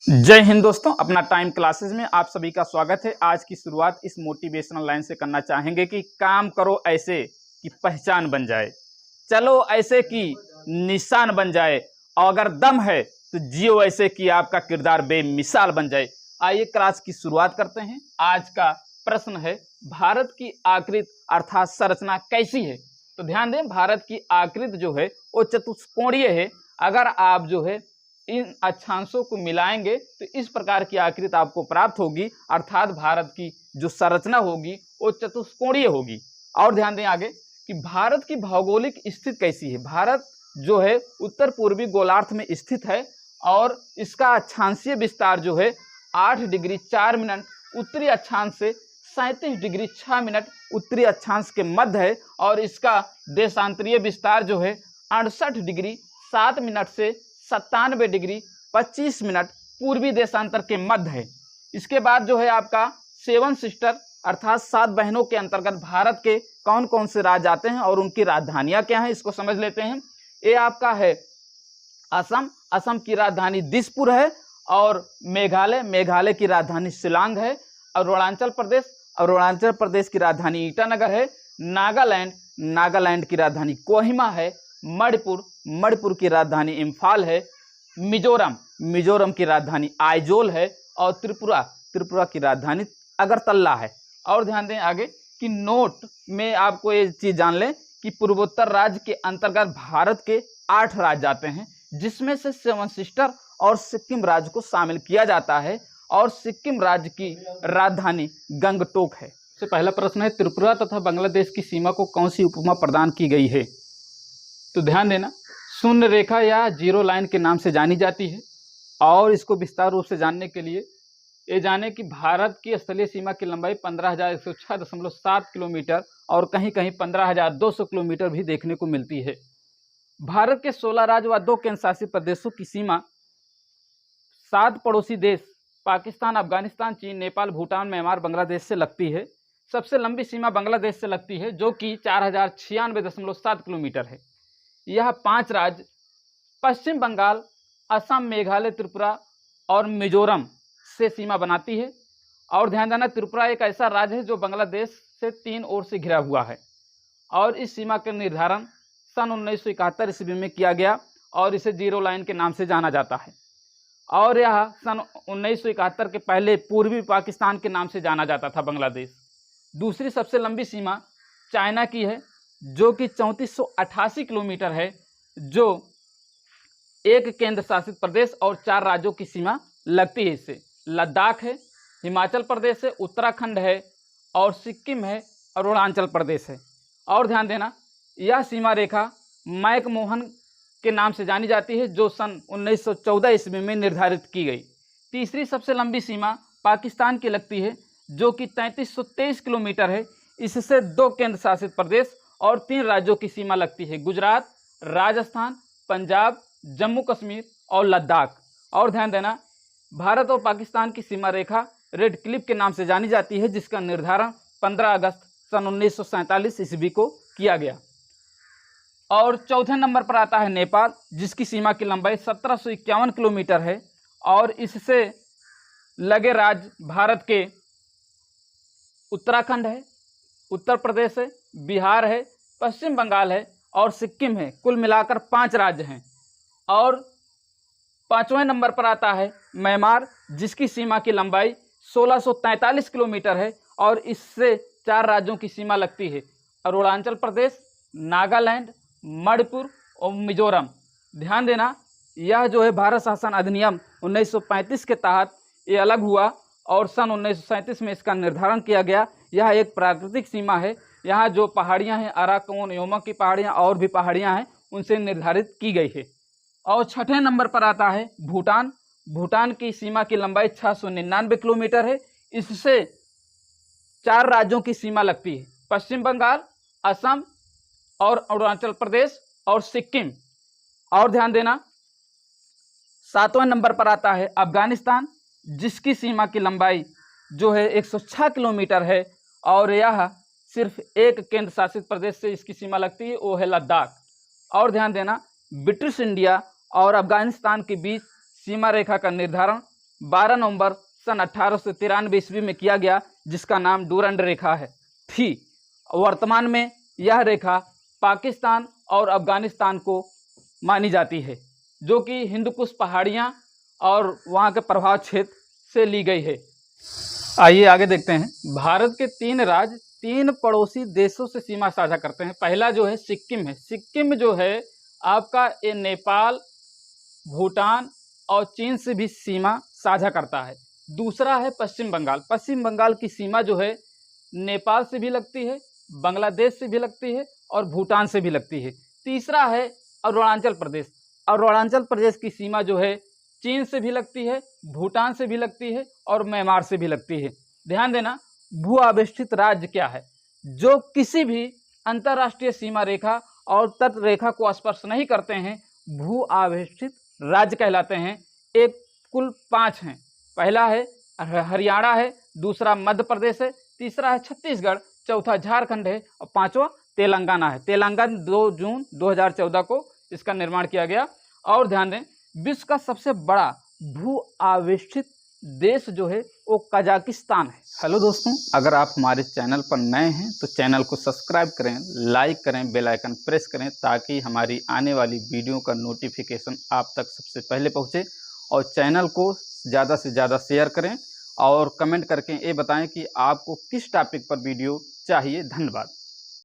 जय हिंद दोस्तों, अपना टाइम क्लासेस में आप सभी का स्वागत है। आज की शुरुआत इस मोटिवेशनल लाइन से करना चाहेंगे कि काम करो ऐसे कि पहचान बन जाए, चलो ऐसे कि निशान बन जाए, और अगर दम है तो जियो ऐसे कि आपका किरदार बेमिसाल बन जाए। आइए क्लास की शुरुआत करते हैं। आज का प्रश्न है, भारत की आकृति अर्थात संरचना कैसी है? तो ध्यान दें, भारत की आकृति जो है वो चतुष्कोणीय है। अगर आप जो है इन अक्षांशों को मिलाएंगे तो इस प्रकार की आकृति आपको प्राप्त होगी, अर्थात भारत की जो संरचना होगी वो चतुष्कोणीय होगी। और ध्यान दें आगे कि भारत की भौगोलिक स्थिति कैसी है। भारत जो है उत्तर पूर्वी गोलार्ध में स्थित है और इसका अक्षांशीय विस्तार जो है 8 डिग्री 4 मिनट उत्तरी अक्षांश से 37 डिग्री 6 मिनट उत्तरी अक्षांश के मध्य है, और इसका देशांतरीय विस्तार जो है 68 डिग्री 7 मिनट से 97 डिग्री 25 मिनट पूर्वी देशांतर के मध्य है। इसके बाद जो है आपका 7 सिस्टर अर्थात 7 बहनों के अंतर्गत भारत के कौन कौन से राज्य आते हैं और उनकी राजधानियां क्या हैं, इसको समझ लेते हैं। ये आपका है असम, असम की राजधानी दिसपुर है, और मेघालय की राजधानी शिलांग है। अरुणाचल प्रदेश की राजधानी ईटानगर है। नागालैंड की राजधानी कोहिमा है। मणिपुर की राजधानी इम्फाल है। मिजोरम की राजधानी आइजोल है, और त्रिपुरा की राजधानी अगरतला है। और ध्यान दें आगे कि नोट में आपको ये चीज जान लें कि पूर्वोत्तर राज्य के अंतर्गत भारत के 8 राज्य आते हैं, जिसमें से 7 सिस्टर और सिक्किम राज्य को शामिल किया जाता है, और सिक्किम राज्य की राजधानी गंगटोक है। तो पहला प्रश्न है, त्रिपुरा तथा बांग्लादेश की सीमा को कौन सी उपमा प्रदान की गई है? तो ध्यान देना, शून्य रेखा या जीरो लाइन के नाम से जानी जाती है। और इसको विस्तार रूप से जानने के लिए ये जाने कि भारत की स्थलीय सीमा की लंबाई 15,106.7 किलोमीटर और कहीं कहीं 15,200 किलोमीटर भी देखने को मिलती है। भारत के 16 राज्य व 2 केंद्र शासित प्रदेशों की सीमा 7 पड़ोसी देश पाकिस्तान, अफगानिस्तान, चीन, नेपाल, भूटान, म्यांमार, बांग्लादेश से लगती है। सबसे लंबी सीमा बांग्लादेश से लगती है, जो कि 4,096.7 किलोमीटर है। यह 5 राज्य पश्चिम बंगाल, असम, मेघालय, त्रिपुरा और मिजोरम से सीमा बनाती है। और ध्यान देना, त्रिपुरा एक ऐसा राज्य है जो बांग्लादेश से 3 ओर से घिरा हुआ है, और इस सीमा का निर्धारण सन 1971 ईस्वी में किया गया, और इसे जीरो लाइन के नाम से जाना जाता है। और यह सन 1971 के पहले पूर्वी पाकिस्तान के नाम से जाना जाता था बांग्लादेश। दूसरी सबसे लंबी सीमा चाइना की है, जो कि 3488 किलोमीटर है, जो एक केंद्र शासित प्रदेश और 4 राज्यों की सीमा लगती है। इससे लद्दाख है, हिमाचल प्रदेश है, उत्तराखंड है, और सिक्किम है, अरुणाचल प्रदेश है। और ध्यान देना, यह सीमा रेखा मैकमोहन के नाम से जानी जाती है, जो सन 1914 ईस्वी में निर्धारित की गई। तीसरी सबसे लंबी सीमा पाकिस्तान की लगती है, जो कि 3323 किलोमीटर है। इससे 2 केंद्र शासित प्रदेश और 3 राज्यों की सीमा लगती है, गुजरात, राजस्थान, पंजाब, जम्मू कश्मीर और लद्दाख। और ध्यान देना, भारत और पाकिस्तान की सीमा रेखा रेड क्लिफ के नाम से जानी जाती है, जिसका निर्धारण 15 अगस्त सन 1947 ईस्वी को किया गया। और चौथे नंबर पर आता है नेपाल, जिसकी सीमा की लंबाई 1751 किलोमीटर है, और इससे लगे राज्य भारत के उत्तराखंड है, उत्तर प्रदेश है, बिहार है, पश्चिम बंगाल है और सिक्किम है। कुल मिलाकर 5 राज्य हैं। और 5वें नंबर पर आता है म्यांमार, जिसकी सीमा की लंबाई 1643 किलोमीटर है, और इससे 4 राज्यों की सीमा लगती है, अरुणाचल प्रदेश, नागालैंड, मणिपुर और मिजोरम। ध्यान देना, यह जो है भारत शासन अधिनियम 1935 के तहत ये अलग हुआ, और सन 1937 में इसका निर्धारण किया गया। यह एक प्राकृतिक सीमा है। यहाँ जो पहाड़ियाँ हैं, अराकोन, योमा की पहाड़ियाँ और भी पहाड़ियाँ हैं, उनसे निर्धारित की गई है। और 6ठे नंबर पर आता है भूटान। भूटान की सीमा की लंबाई 699 किलोमीटर है। इससे 4 राज्यों की सीमा लगती है, पश्चिम बंगाल, असम और अरुणाचल प्रदेश और सिक्किम। और ध्यान देना, 7वें नंबर पर आता है अफगानिस्तान, जिसकी सीमा की लंबाई जो है 106 किलोमीटर है, और यह सिर्फ एक केंद्र शासित प्रदेश से इसकी सीमा लगती है, वो है लद्दाख। और ध्यान देना, ब्रिटिश इंडिया और अफगानिस्तान के बीच सीमा रेखा का निर्धारण 12 नवंबर सन 1893 ईस्वी में किया गया, जिसका नाम डूरंड रेखा है थी। वर्तमान में यह रेखा पाकिस्तान और अफगानिस्तान को मानी जाती है, जो कि हिंदुकुश पहाड़ियाँ और वहाँ के प्रभाव क्षेत्र से ली गई है। आइए आगे देखते हैं। भारत के 3 राज्य 3 पड़ोसी देशों से सीमा साझा करते हैं। पहला जो है सिक्किम है। सिक्किम जो है आपका ये नेपाल, भूटान और चीन से भी सीमा साझा करता है। दूसरा है पश्चिम बंगाल। पश्चिम बंगाल की सीमा जो है नेपाल से भी लगती है, बांग्लादेश से भी लगती है और भूटान से भी लगती है। तीसरा है अरुणाचल प्रदेश। अरुणाचल प्रदेश की सीमा जो है चीन से भी लगती है, भूटान से भी लगती है और म्यांमार से भी लगती है। ध्यान देना, भू आवेष्टित राज्य क्या है? जो किसी भी अंतर्राष्ट्रीय सीमा रेखा और तट रेखा को स्पर्श नहीं करते हैं, भू आवेष्टित राज्य कहलाते हैं। एक कुल 5 हैं। पहला है हरियाणा है, दूसरा मध्य प्रदेश है, तीसरा है छत्तीसगढ़, चौथा झारखंड है और पांचवा तेलंगाना है। तेलंगाना 2 जून 2014 को इसका निर्माण किया गया। और ध्यान दें, विश्व का सबसे बड़ा भू आवेष्टित देश जो है वो कजाकिस्तान है। हेलो दोस्तों, अगर आप हमारे चैनल पर नए हैं तो चैनल को सब्सक्राइब करें, लाइक करें, बेल आइकन प्रेस करें, ताकि हमारी आने वाली वीडियो का नोटिफिकेशन आप तक सबसे पहले पहुंचे। और चैनल को ज़्यादा से ज़्यादा शेयर करें और कमेंट करके ये बताएं कि आपको किस टॉपिक पर वीडियो चाहिए। धन्यवाद।